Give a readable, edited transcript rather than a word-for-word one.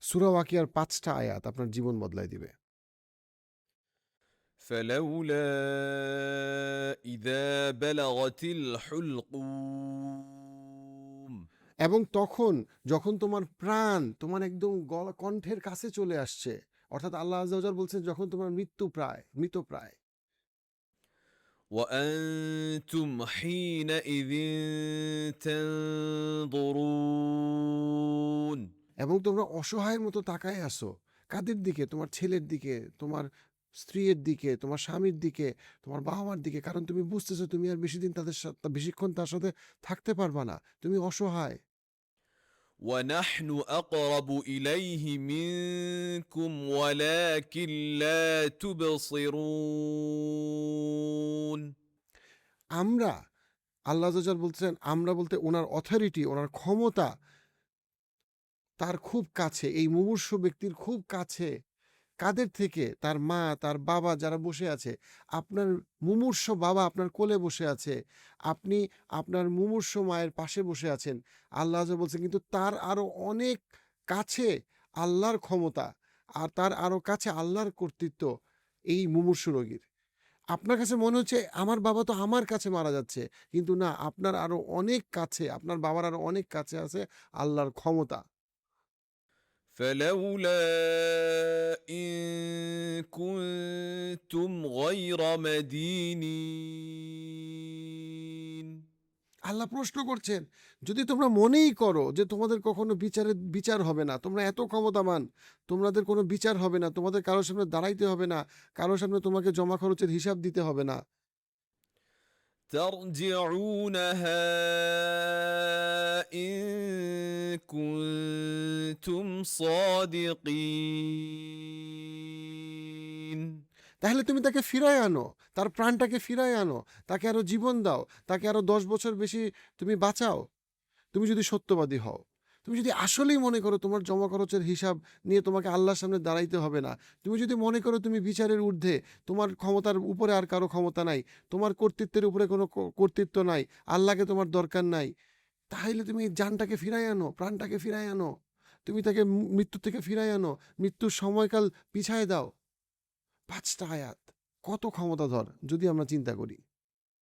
সূরা ওয়াকিয়ার ৫টা আয়াত আপনার জীবন বদলায় দিবে। فلولا إذا بلغت الحلقوم এবং তখন যখন তোমার প্রাণ তোমার একদম গলা কণ্ঠের কাছে চলে আসছে, অর্থাৎ আল্লাহ আযজা ওয়া জাল বলছেন যখন তোমার মৃতপ্রায়। وأنتم حينئذ تنظرون এবং তোমরা অসহায়ের মতো তাকায় আসো কাদের দিকে? তোমার ছেলের দিকে, তোমার স্ত্রীর দিকে, তোমার স্বামীর দিকে, তোমার বাবা মার দিকে, কারণ তুমি বুঝতেছো তুমি আর বেশিক্ষণ তার সাথে থাকতে পারবা না, তুমি অসহায়। ونحن أقرب إليه منكم ولكن لا تبصرون আমরা, আল্লাহ আযজা ওয়া জাল বলছেন আমরা বলতে ওনার অথরিটি, ওনার ক্ষমতা তার খুব কাছে, এই মুমূর্ষু ব্যক্তির খুব কাছে। কাদের থেকে? তার মা, তার বাবা যারা বসে আছে। আপনার মুমূর্ষু বাবা আপনার কোলে বসে আছে। আপনি আপনার মুমূর্ষু মায়ের পাশে বসে আছেন। আল্লাহ আযজা বলছেন কিন্তু তার আরো অনেক কাছে আল্লাহর ক্ষমতা, আর তার আরো কাছে আল্লাহর কর্তৃত্ব এই মুমূর্ষু রোগীর। আপনার কাছে মনে হচ্ছে আমার বাবা তো আমার কাছে মারা যাচ্ছে, কিন্তু না, আপনার আরো অনেক কাছে, আপনার বাবার আরো অনেক কাছে আছে আল্লাহর ক্ষমতা। فلولا إن كنتم غير مدينين আল্লাহ প্রশ্ন করছেন, যদি তোমরা মনেই করো যে তোমাদের কখনো বিচার হবে না, তোমরা এত ক্ষমতাবান, তোমাদের কোনো বিচার হবে না, তোমাদের কারোর সামনে দাঁড়াইতে হবে না, কারোর সামনে তোমাকে জমা খরচের হিসাব দিতে হবে না, ترجعونها إن كنتم صادقين তাহলে তুমি তাকে ফিরায় আনো, তার প্রাণটাকে ফিরায় আনো, তাকে আরো জীবন দাও, তাকে আরো 10 বছর বেশি তুমি বাঁচাও, তুমি যদি সত্যবাদী হও। তুমি যদি আসলেই মনে করো তোমার জমা খরচের হিসাব নিয়ে তোমাকে আল্লাহর সামনে দাঁড়াইতে হবে না, তুমি যদি মনে করো তুমি বিচারের ঊর্ধ্বে, তোমার ক্ষমতার উপরে আর কারো ক্ষমতা নাই, তোমার কর্তৃত্বের উপরে কোনো কর্তৃত্ব নাই, আল্লাহকে তোমার দরকার নাই, তাহলে তুমি জানটাকে ফিরাই আনো, প্রাণটাকে ফিরাই আনো, তুমি তাকে মৃত্যু থেকে ফিরাই আনো, মৃত্যুর সময়কাল পিছায় দাও। 5টা আয়াত, কত ক্ষমতাধর যদি আমরা চিন্তা করি।